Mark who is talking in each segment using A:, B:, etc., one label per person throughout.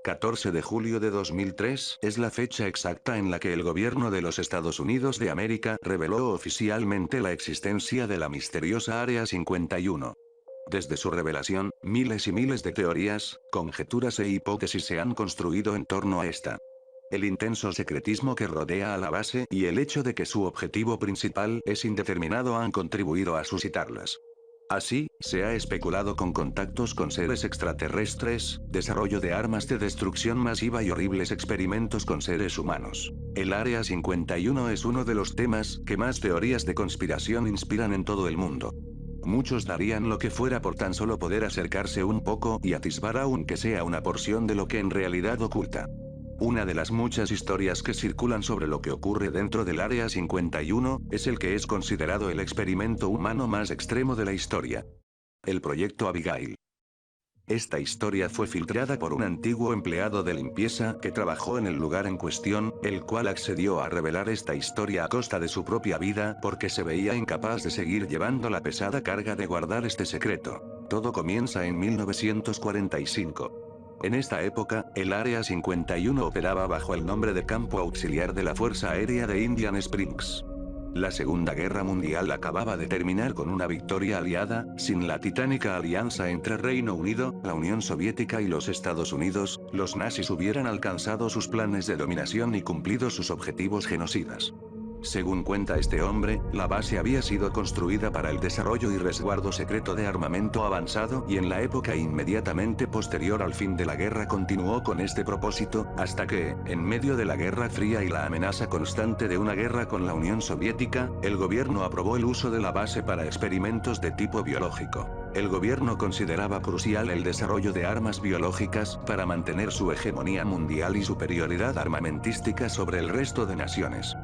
A: 14 de julio de 2003 es la fecha exacta en la que el gobierno de los Estados Unidos de América reveló oficialmente la existencia de la misteriosa Área 51. Desde su revelación, miles y miles de teorías, conjeturas e hipótesis se han construido en torno a esta. El intenso secretismo que rodea a la base y el hecho de que su objetivo principal es indeterminado han contribuido a suscitarlas. Así, se ha especulado con contactos con seres extraterrestres, desarrollo de armas de destrucción masiva y horribles experimentos con seres humanos. El Área 51 es uno de los temas que más teorías de conspiración inspiran en todo el mundo. Muchos darían lo que fuera por tan solo poder acercarse un poco y atisbar aunque sea una porción de lo que en realidad oculta. Una de las muchas historias que circulan sobre lo que ocurre dentro del Área 51, es el que es considerado el experimento humano más extremo de la historia. El Proyecto Abigail. Esta historia fue filtrada por un antiguo empleado de limpieza que trabajó en el lugar en cuestión, el cual accedió a revelar esta historia a costa de su propia vida porque se veía incapaz de seguir llevando la pesada carga de guardar este secreto. Todo comienza en 1945. En esta época, el Área 51 operaba bajo el nombre de Campo Auxiliar de la Fuerza Aérea de Indian Springs. La Segunda Guerra Mundial acababa de terminar con una victoria aliada, sin la titánica alianza entre Reino Unido, la Unión Soviética y los Estados Unidos, los nazis hubieran alcanzado sus planes de dominación y cumplido sus objetivos genocidas. Según cuenta este hombre, la base había sido construida para el desarrollo y resguardo secreto de armamento avanzado y en la época inmediatamente posterior al fin de la guerra continuó con este propósito, hasta que, en medio de la Guerra Fría y la amenaza constante de una guerra con la Unión Soviética, el gobierno aprobó el uso de la base para experimentos de tipo biológico. El gobierno consideraba crucial el desarrollo de armas biológicas para mantener su hegemonía mundial y superioridad armamentística sobre el resto de naciones.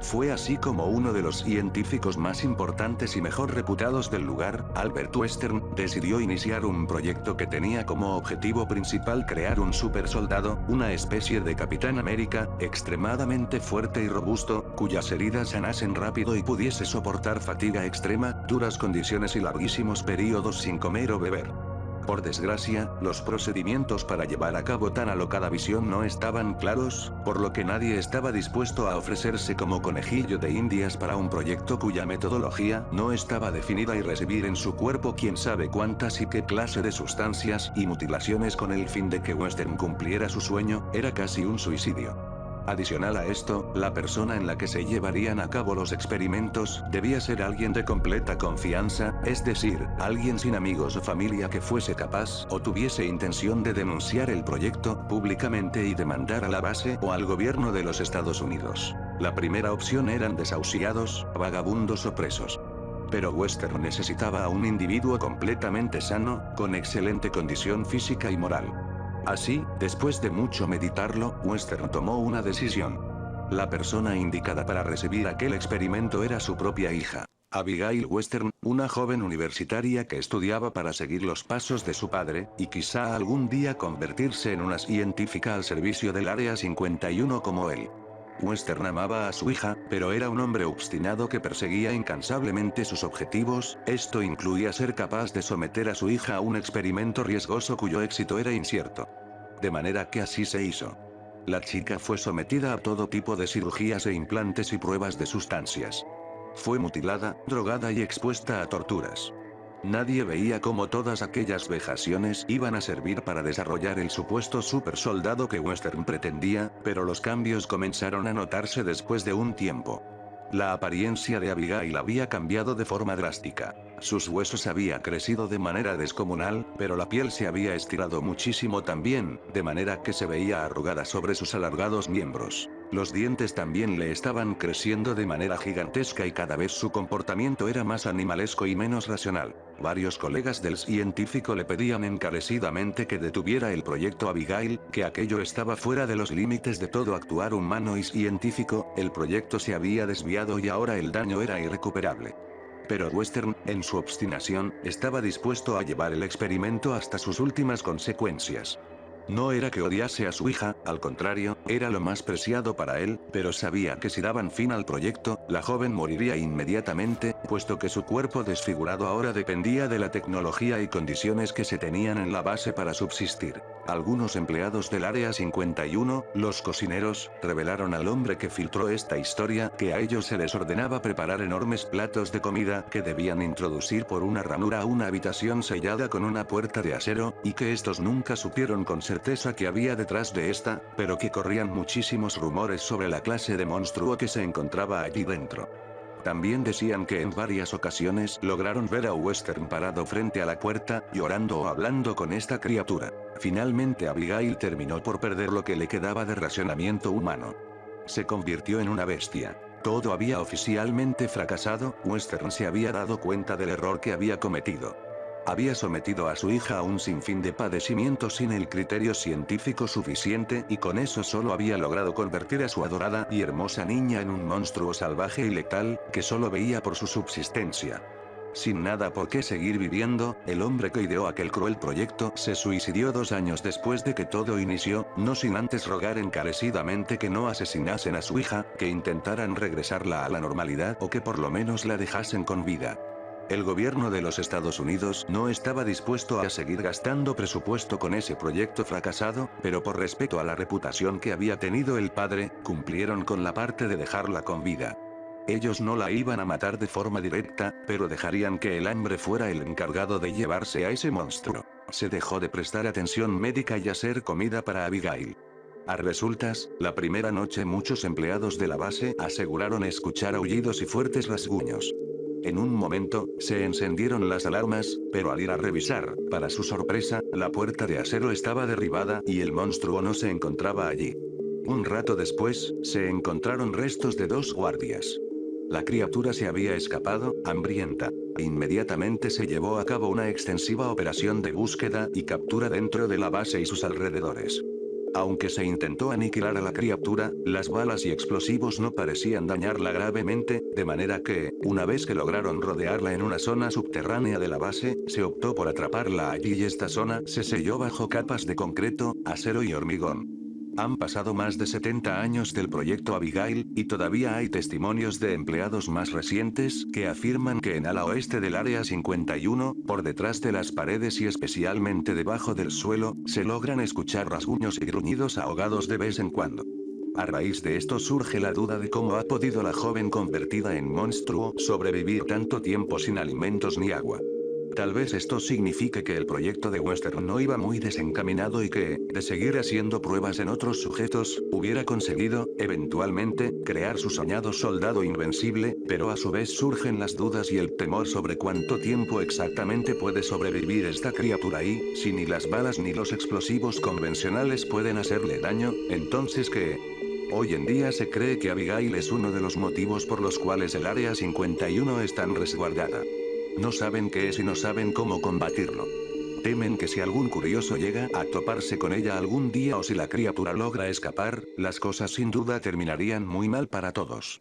A: Fue así como uno de los científicos más importantes y mejor reputados del lugar, Albert Western, decidió iniciar un proyecto que tenía como objetivo principal crear un supersoldado, una especie de Capitán América, extremadamente fuerte y robusto, cuyas heridas sanasen rápido y pudiese soportar fatiga extrema, duras condiciones y larguísimos periodos sin comer o beber. Por desgracia, los procedimientos para llevar a cabo tan alocada visión no estaban claros, por lo que nadie estaba dispuesto a ofrecerse como conejillo de indias para un proyecto cuya metodología no estaba definida y recibir en su cuerpo quién sabe cuántas y qué clase de sustancias y mutilaciones con el fin de que Western cumpliera su sueño, era casi un suicidio. Adicional a esto, la persona en la que se llevarían a cabo los experimentos debía ser alguien de completa confianza, es decir, alguien sin amigos o familia que fuese capaz o tuviese intención de denunciar el proyecto públicamente y demandar a la base o al gobierno de los Estados Unidos. La primera opción eran desahuciados, vagabundos o presos. Pero Western necesitaba a un individuo completamente sano, con excelente condición física y moral. Así, después de mucho meditarlo, Western tomó una decisión. La persona indicada para recibir aquel experimento era su propia hija, Abigail Western, una joven universitaria que estudiaba para seguir los pasos de su padre, y quizá algún día convertirse en una científica al servicio del Área 51 como él. Western amaba a su hija, pero era un hombre obstinado que perseguía incansablemente sus objetivos, esto incluía ser capaz de someter a su hija a un experimento riesgoso cuyo éxito era incierto. De manera que así se hizo. La chica fue sometida a todo tipo de cirugías e implantes y pruebas de sustancias. Fue mutilada, drogada y expuesta a torturas. Nadie veía cómo todas aquellas vejaciones iban a servir para desarrollar el supuesto supersoldado que Western pretendía, pero los cambios comenzaron a notarse después de un tiempo. La apariencia de Abigail había cambiado de forma drástica. Sus huesos habían crecido de manera descomunal, pero la piel se había estirado muchísimo también, de manera que se veía arrugada sobre sus alargados miembros. Los dientes también le estaban creciendo de manera gigantesca y cada vez su comportamiento era más animalesco y menos racional. Varios colegas del científico le pedían encarecidamente que detuviera el proyecto Abigail, que aquello estaba fuera de los límites de todo actuar humano y científico, el proyecto se había desviado y ahora el daño era irrecuperable. Pero Western, en su obstinación, estaba dispuesto a llevar el experimento hasta sus últimas consecuencias. No era que odiase a su hija, al contrario, era lo más preciado para él, pero sabía que si daban fin al proyecto, la joven moriría inmediatamente, puesto que su cuerpo desfigurado ahora dependía de la tecnología y condiciones que se tenían en la base para subsistir. Algunos empleados del Área 51, los cocineros, revelaron al hombre que filtró esta historia que a ellos se les ordenaba preparar enormes platos de comida que debían introducir por una ranura a una habitación sellada con una puerta de acero, y que estos nunca supieron con certeza qué había detrás de esta, pero que corrían muchísimos rumores sobre la clase de monstruo que se encontraba allí dentro. También decían que en varias ocasiones lograron ver a Western parado frente a la puerta, llorando o hablando con esta criatura. Finalmente Abigail terminó por perder lo que le quedaba de racionamiento humano. Se convirtió en una bestia. Todo había oficialmente fracasado, Western se había dado cuenta del error que había cometido. Había sometido a su hija a un sinfín de padecimientos sin el criterio científico suficiente y con eso solo había logrado convertir a su adorada y hermosa niña en un monstruo salvaje y letal, que solo veía por su subsistencia. Sin nada por qué seguir viviendo, el hombre que ideó aquel cruel proyecto se suicidó 2 años después de que todo inició, no sin antes rogar encarecidamente que no asesinasen a su hija, que intentaran regresarla a la normalidad o que por lo menos la dejasen con vida. El gobierno de los Estados Unidos no estaba dispuesto a seguir gastando presupuesto con ese proyecto fracasado, pero por respeto a la reputación que había tenido el padre, cumplieron con la parte de dejarla con vida. Ellos no la iban a matar de forma directa, pero dejarían que el hambre fuera el encargado de llevarse a ese monstruo. Se dejó de prestar atención médica y hacer comida para Abigail. A resultas, la primera noche muchos empleados de la base aseguraron escuchar aullidos y fuertes rasguños. En un momento, se encendieron las alarmas, pero al ir a revisar, para su sorpresa, la puerta de acero estaba derribada y el monstruo no se encontraba allí. Un rato después, se encontraron restos de 2 guardias. La criatura se había escapado, hambrienta. Inmediatamente se llevó a cabo una extensiva operación de búsqueda y captura dentro de la base y sus alrededores. Aunque se intentó aniquilar a la criatura, las balas y explosivos no parecían dañarla gravemente, de manera que, una vez que lograron rodearla en una zona subterránea de la base, se optó por atraparla allí y esta zona se selló bajo capas de concreto, acero y hormigón. Han pasado más de 70 años del proyecto Abigail, y todavía hay testimonios de empleados más recientes que afirman que en ala oeste del Área 51, por detrás de las paredes y especialmente debajo del suelo, se logran escuchar rasguños y gruñidos ahogados de vez en cuando. A raíz de esto surge la duda de cómo ha podido la joven convertida en monstruo sobrevivir tanto tiempo sin alimentos ni agua. Tal vez esto signifique que el proyecto de Western no iba muy desencaminado y que, de seguir haciendo pruebas en otros sujetos, hubiera conseguido, eventualmente, crear su soñado soldado invencible, pero a su vez surgen las dudas y el temor sobre cuánto tiempo exactamente puede sobrevivir esta criatura y, si ni las balas ni los explosivos convencionales pueden hacerle daño, entonces ¿qué? Hoy en día se cree que Abigail es uno de los motivos por los cuales el Área 51 es tan resguardada. No saben qué es y no saben cómo combatirlo. Temen que si algún curioso llega a toparse con ella algún día o si la criatura logra escapar, las cosas sin duda terminarían muy mal para todos.